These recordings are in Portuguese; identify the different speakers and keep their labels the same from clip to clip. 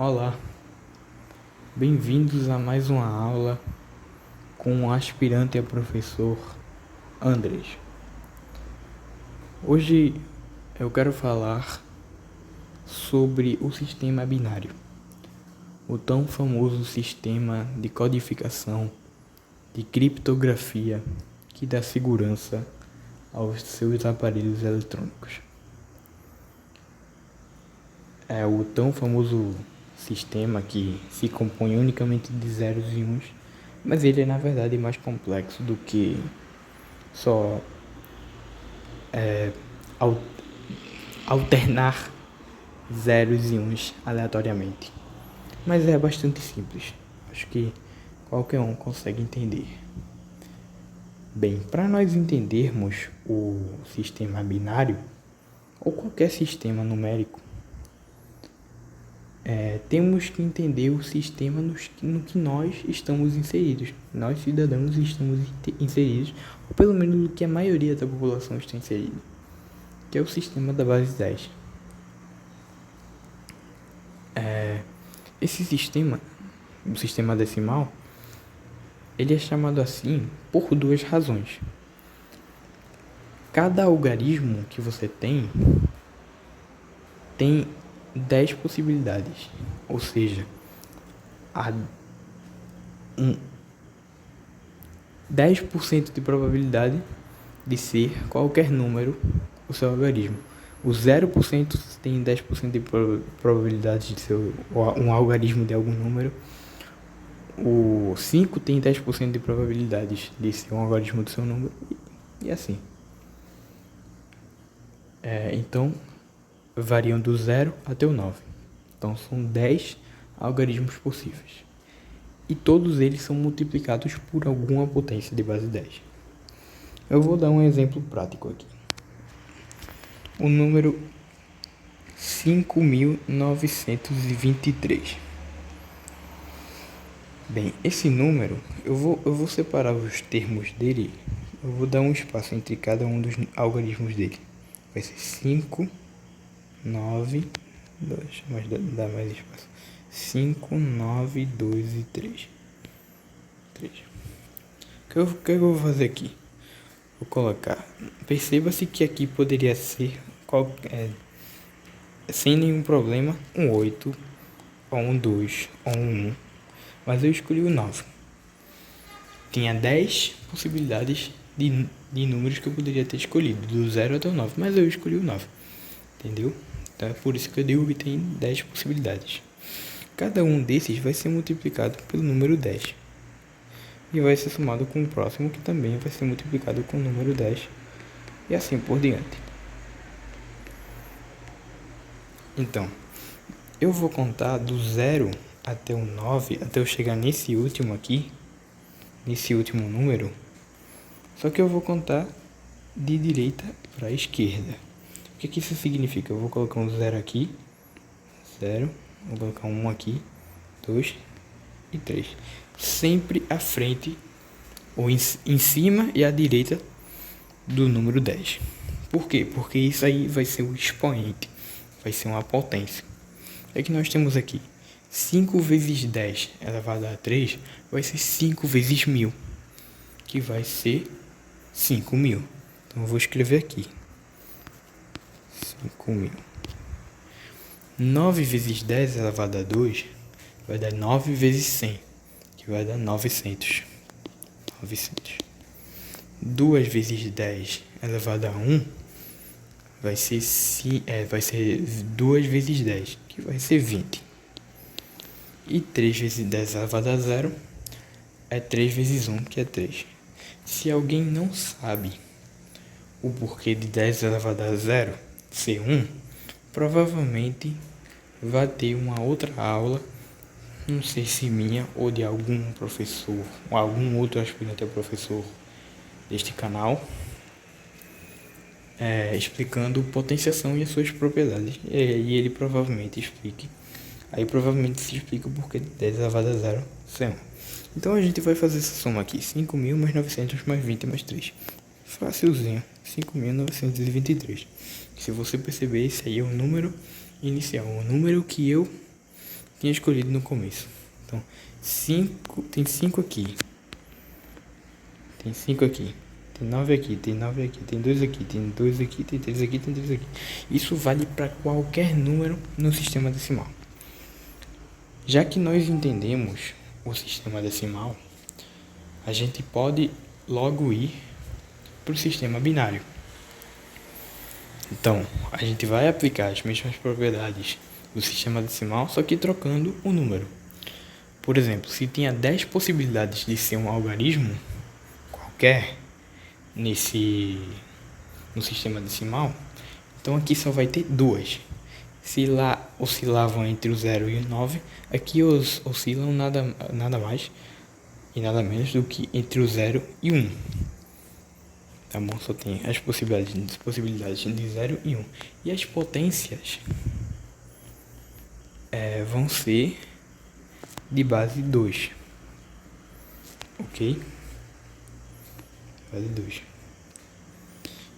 Speaker 1: Olá, bem-vindos a mais uma aula com o aspirante a professor Andrés. Hoje eu quero falar sobre o sistema binário, o tão famoso sistema de codificação, de criptografia que dá segurança aos seus aparelhos eletrônicos. É o tão famoso sistema que se compõe unicamente de zeros e uns, mas ele é na verdade mais complexo do que só alternar zeros e uns aleatoriamente. Mas é bastante simples, acho que qualquer um consegue entender. Bem, para nós entendermos o sistema binário, ou qualquer sistema numérico, temos que entender o sistema no que nós estamos inseridos. Nós, cidadãos, estamos inseridos, ou pelo menos no que a maioria da população está inserida, que é o sistema da base 10. Esse sistema, o sistema decimal, ele é chamado assim por duas razões. Cada algarismo que você tem 10 possibilidades, ou seja, há 10% de probabilidade de ser qualquer número o seu algarismo. O 0% tem 10% de probabilidade de ser um algarismo de algum número. O 5 tem 10% de probabilidades de ser um algarismo do seu número. E assim. Então, variam do 0 até o 9. Então, são 10 algarismos possíveis. E todos eles são multiplicados por alguma potência de base 10. Eu vou dar um exemplo prático aqui. O número 5.923. Bem, esse número, eu vou separar os termos dele. Eu vou dar um espaço entre cada um dos algarismos dele. Vai ser 5, 9, 2, mas dá mais espaço. 5, 9, 2 e 3. O que eu vou fazer aqui? Vou colocar. Perceba-se que aqui poderia ser sem nenhum problema um 8, ou um 2, ou um 1. Mas eu escolhi o 9. Tinha 10 possibilidades de números que eu poderia ter escolhido, do 0 até o 9, mas eu escolhi o 9. Entendeu? Então é por isso que eu digo que tem 10 possibilidades. Cada um desses vai ser multiplicado pelo número 10. E vai ser somado com o próximo, que também vai ser multiplicado com o número 10. E assim por diante. Então, eu vou contar do 0 até o 9, até eu chegar nesse último aqui, nesse último número. Só que eu vou contar de direita para a esquerda. O que isso significa? Eu vou colocar um 0 aqui, 0, vou colocar um 1 aqui, 2 e 3. Sempre à frente, ou em cima e à direita do número 10. Por quê? Porque isso aí vai ser o expoente, vai ser uma potência. É que nós temos aqui 5 vezes 10 elevado a 3 vai ser 5 vezes 1000, que vai ser 5.000. Então eu vou escrever aqui 5.000. 9 vezes 10 elevado a 2 vai dar 9 vezes 100, que vai dar 900. 2 vezes 10 elevado a 1 vai ser 2 vezes 10, que vai ser 20. E 3 vezes 10 elevado a 0 é 3 vezes 1, que é 3. Se alguém não sabe o porquê de 10 elevado a 0 ser 1, provavelmente vai ter uma outra aula, não sei se minha ou de algum professor, ou algum outro aspirante a professor deste canal, explicando potenciação e as suas propriedades. E ele provavelmente explique. Aí provavelmente se explica o porquê de 10 elevado a 0 ser 1. Então a gente vai fazer essa soma aqui. 5.000 mais 900 mais 20 mais 3. Facilzinho. 5.923. Se você perceber, esse aí é o número inicial. O número que eu tinha escolhido no começo. Então, tem 5 aqui. Tem 5 aqui. Tem 9 aqui, tem 9 aqui, tem 2 aqui, tem 2 aqui, tem 3 aqui, tem 3 aqui. Isso vale para qualquer número no sistema decimal. Já que nós entendemos o sistema decimal, a gente pode logo ir para o sistema binário. Então, a gente vai aplicar as mesmas propriedades do sistema decimal, só que trocando o número. Por exemplo, se tinha 10 possibilidades de ser um algarismo qualquer no sistema decimal, então aqui só vai ter 2. Se lá oscilavam entre o 0 e o 9, aqui oscilam nada mais e nada menos do que entre o 0 e 1. Tá bom? Só tem as possibilidades de 0 e 1. E as potências vão ser de base 2. Ok? Base 2.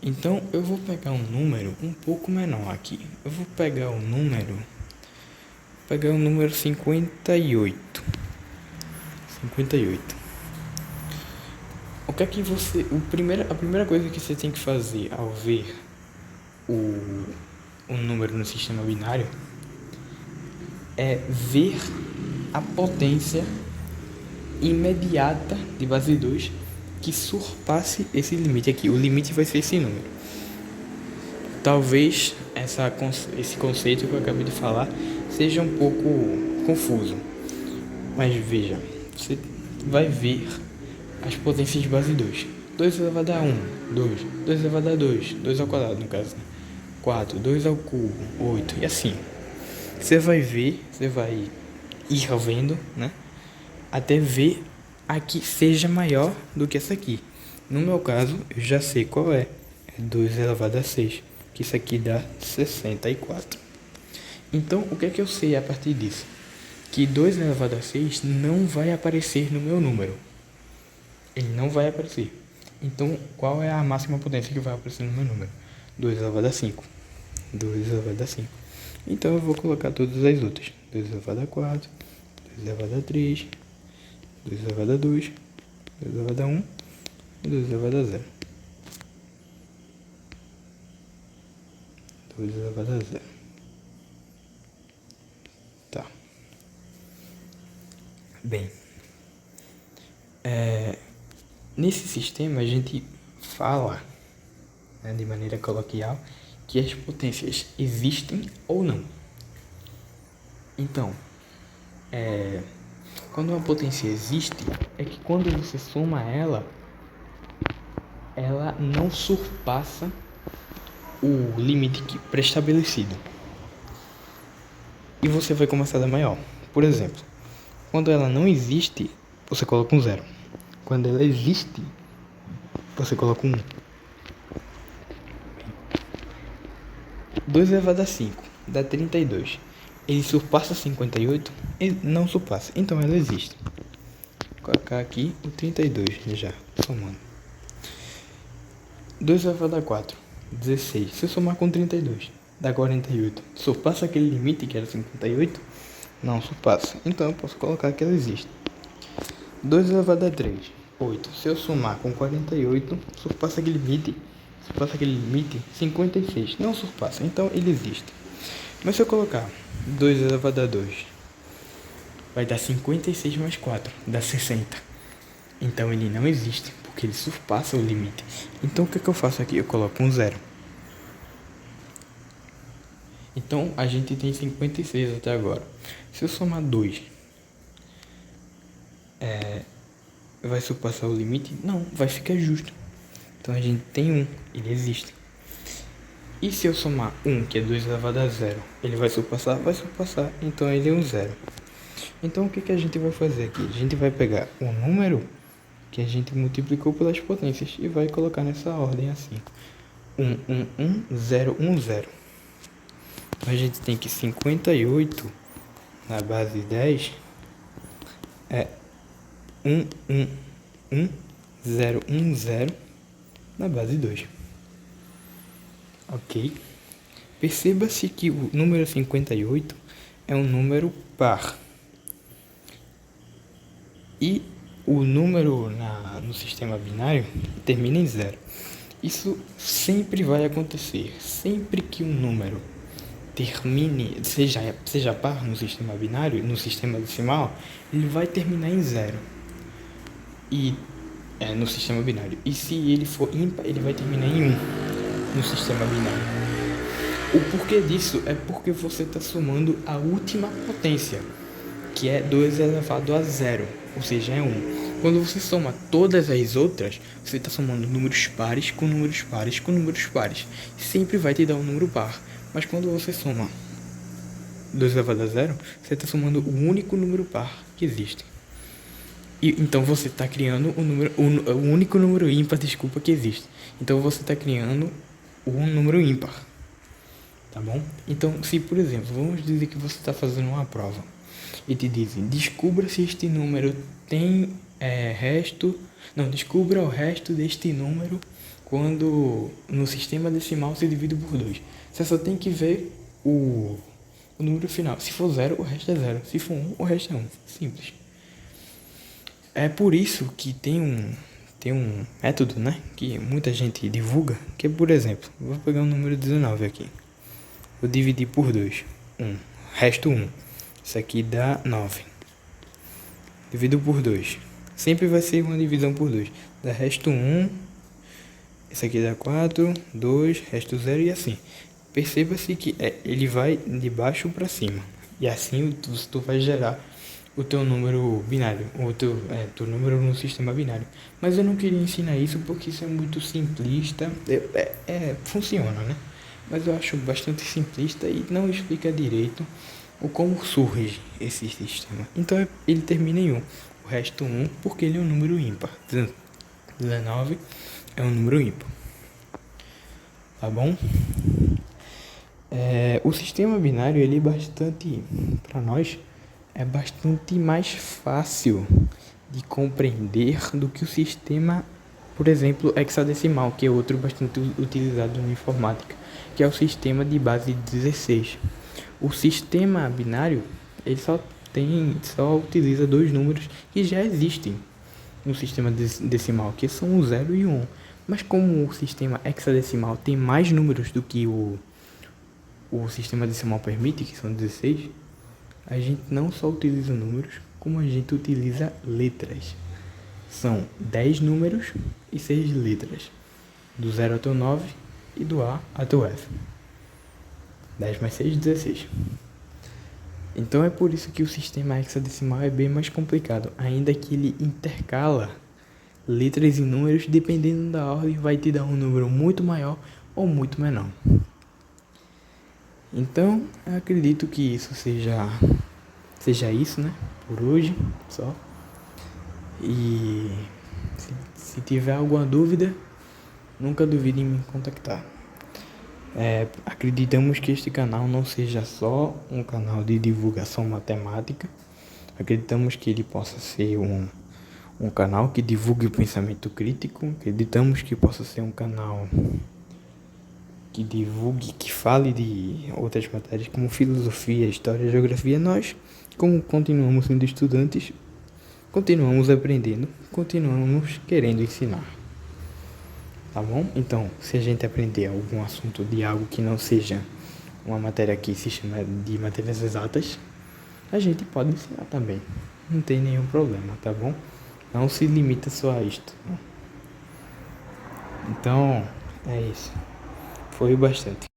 Speaker 1: Então, eu vou pegar um número um pouco menor aqui. Eu vou pegar o número 58. 58. O que é que a primeira coisa que você tem que fazer ao ver o número no sistema binário é ver a potência imediata de base 2 que surpasse esse limite aqui. O limite vai ser esse número. Talvez esse conceito que eu acabei de falar seja um pouco confuso. Mas veja, você vai ver as potências de base 2. 2 elevado a 1, 2. 2 elevado a 2, 2 ao quadrado no caso. 4, 2 ao cubo, 8 e assim. Você vai ir vendo, né? Até ver a que seja maior do que essa aqui. No meu caso, eu já sei qual é. É 2 elevado a 6, que isso aqui dá 64. Então, o que é que eu sei a partir disso? Que 2 elevado a 6 não vai aparecer no meu número. Ele não vai aparecer. Então, qual é a máxima potência que vai aparecer no meu número? 2 elevado a 5. 2 elevado a 5. Então, eu vou colocar todas as outras. 2 elevado a 4, 2 elevado a 3, 2 elevado a 2, 2 elevado a 1 e 2 elevado a 0. 2 elevado a 0. Tá. Bem. Nesse sistema a gente fala, né, de maneira coloquial, que as potências existem ou não. Então, quando uma potência existe, é que quando você soma ela não surpassa o limite pré-estabelecido. E você vai começar da maior. Por exemplo, quando ela não existe, você coloca um 0. Quando ela existe, você coloca um 1. 2 elevado a 5 dá 32. Ele surpassa 58? Ele não surpassa, então ela existe. Vou colocar aqui o 32 já, somando. 2 elevado a 4, 16. Se eu somar com 32, dá 48. Surpassa aquele limite que era 58? Não surpassa, então eu posso colocar que ela existe. 2 elevado a 3, 8. Se eu somar com 48, surpassa aquele limite 56. Não surpassa, então ele existe. Mas se eu colocar 2 elevado a 2, vai dar 56 mais 4, dá 60. Então ele não existe, porque ele surpassa o limite. Então o que eu faço aqui? Eu coloco um 0. Então a gente tem 56 até agora. Se eu somar 2, vai surpassar o limite? Não, vai ficar justo. Então a gente tem 1, ele existe. E se eu somar 1, que é 2 elevado a 0, ele vai surpassar? Vai surpassar, então ele é um 0. Então o que a gente vai fazer aqui? A gente vai pegar o número que a gente multiplicou pelas potências e vai colocar nessa ordem assim. 1, 1, 1, 0, 1, 0. Então a gente tem que 58 na base 10 é 1, 1, 1, 0, 1, 0 na base 2. Ok? Perceba-se que o número 58 é um número par. E o número no sistema binário termina em 0. Isso sempre vai acontecer. Sempre que um número termine, seja par no sistema binário, no sistema decimal, ele vai terminar em 0. E no sistema binário. E se ele for ímpar, ele vai terminar em 1 no sistema binário. O porquê disso é porque você está somando a última potência, que é 2 elevado a 0, ou seja, é 1. Quando você soma todas as outras, você está somando números pares com números pares com números pares. Sempre vai te dar um número par. Mas quando você soma 2 elevado a 0, você está somando o único número par que existe. E então você está criando o único número ímpar, que existe. Então você está criando um número ímpar. Tá bom? Então, se por exemplo, vamos dizer que você está fazendo uma prova e te dizem, descubra se este número tem descubra o resto deste número quando no sistema decimal se divide por 2. Você só tem que ver o número final. Se for 0, o resto é 0. Se for 1, o resto é 1. Simples. É por isso que tem um método, né, que muita gente divulga, que é, por exemplo, vou pegar o número 19 aqui. Vou dividir por 2. 1. Resto 1. Isso aqui dá 9. Divido por 2. Sempre vai ser uma divisão por 2. Dá resto 1. Isso aqui dá 4. 2. Resto 0 e assim. Perceba-se que ele vai de baixo para cima. E assim tu vai gerar o teu número binário. O teu número no sistema binário. Mas eu não queria ensinar isso porque isso é muito simplista. Funciona, né? Mas eu acho bastante simplista e não explica direito o como surge esse sistema. Então ele termina em 1. O resto 1 porque ele é um número ímpar. 19 é um número ímpar. Tá bom? O sistema binário, ele para nós, é bastante mais fácil de compreender do que o sistema, por exemplo, hexadecimal, que é outro bastante utilizado na informática, que é o sistema de base 16. O sistema binário, ele só utiliza 2 números que já existem no sistema decimal, que são o 0 e o 1. Mas como o sistema hexadecimal tem mais números do que o sistema decimal permite, que são 16, a gente não só utiliza números, como a gente utiliza letras. São 10 números e 6 letras, do 0 até o 9 e do A até o F. 10 mais 6, 16. Então é por isso que o sistema hexadecimal é bem mais complicado, ainda que ele intercala letras e números, dependendo da ordem, vai te dar um número muito maior ou muito menor. Então, eu acredito que isso seja isso, né? Por hoje, só. E se tiver alguma dúvida, nunca duvide em me contactar. Acreditamos que este canal não seja só um canal de divulgação matemática. Acreditamos que ele possa ser um canal que divulgue o pensamento crítico. Acreditamos que possa ser um canal que divulgue, que fale de outras matérias como filosofia, história, geografia. Nós, como continuamos sendo estudantes, continuamos aprendendo, continuamos querendo ensinar. Tá bom? Então, se a gente aprender algum assunto de algo que não seja uma matéria que se chama de matérias exatas, a gente pode ensinar também. Não tem nenhum problema, tá bom? Não se limita só a isto. Então, é isso. Foi bastante.